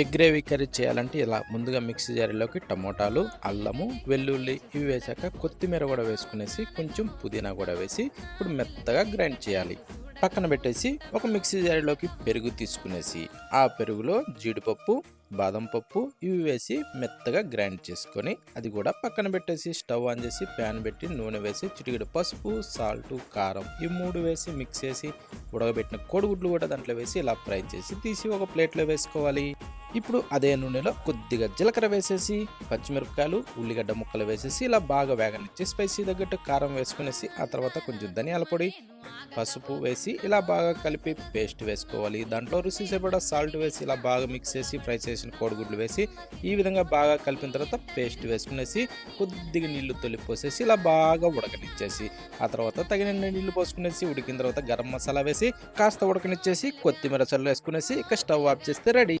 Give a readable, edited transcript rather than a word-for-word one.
Egg gravy curry చేయాలంటే ఇలా ముందుగా మిక్సీ జారీలోకి టమోటాలు, అల్లము, వెల్లుల్లి ఇవి వేసాక కొత్తిమీర కూడా వేసుకునేసి కొంచెం పుదీనా కూడా వేసి ఇప్పుడు మెత్తగా గ్రైండ్ చేయాలి. పక్కన పెట్టేసి ఒక మిక్సీ జారీలోకి పెరుగు తీసుకునేసి ఆ పెరుగులో జీడిపప్పు, బాదం పప్పు ఇవి వేసి మెత్తగా గ్రైండ్ చేసుకొని అది కూడా పక్కన పెట్టేసి స్టవ్ ఆన్ చేసి ప్యాన్ పెట్టి నూనె వేసి చిటికెడు పసుపు, సాల్ట్, కారం ఈ 3 వేసి మిక్స్ చేసి ఉడకబెట్టిన కోడిగుడ్లు కూడా దాంట్లో వేసి ఇలా ఫ్రై చేసి తీసి ఒక ప్లేట్లో వేసుకోవాలి. ఇప్పుడు అదే నూనెలో కొద్దిగా జీలకర్ర వేసేసి పచ్చిమిరపకాయలు, ఉల్లిగడ్డ ముక్కలు వేసేసి ఇలా బాగా వేగనిచ్చి స్పైసీ తగ్గట్టు కారం వేసుకునేసి ఆ తర్వాత కొంచెం ధనియాల పొడి, పసుపు వేసి ఇలా బాగా కలిపి పేస్ట్ వేసుకోవాలి. దాంట్లో రుచి సరిపడా సాల్ట్ వేసి ఇలా బాగా మిక్స్ చేసి ఫ్రై చేసిన కోడిగుడ్లు వేసి ఈ విధంగా బాగా కలిపిన తర్వాత పేస్ట్ వేసుకునేసి కొద్దిగా నీళ్లు తొలిపోసేసి ఇలా బాగా ఉడకనిచ్చేసి ఆ తర్వాత తగిన నీళ్లు పోసుకునేసి ఉడికిన తర్వాత గరం మసాలా వేసి కాస్త ఉడకనిచ్చేసి కొత్తిమీర చల్లు వేసుకునేసి ఇక స్టవ్ ఆఫ్ చేస్తే రెడీ.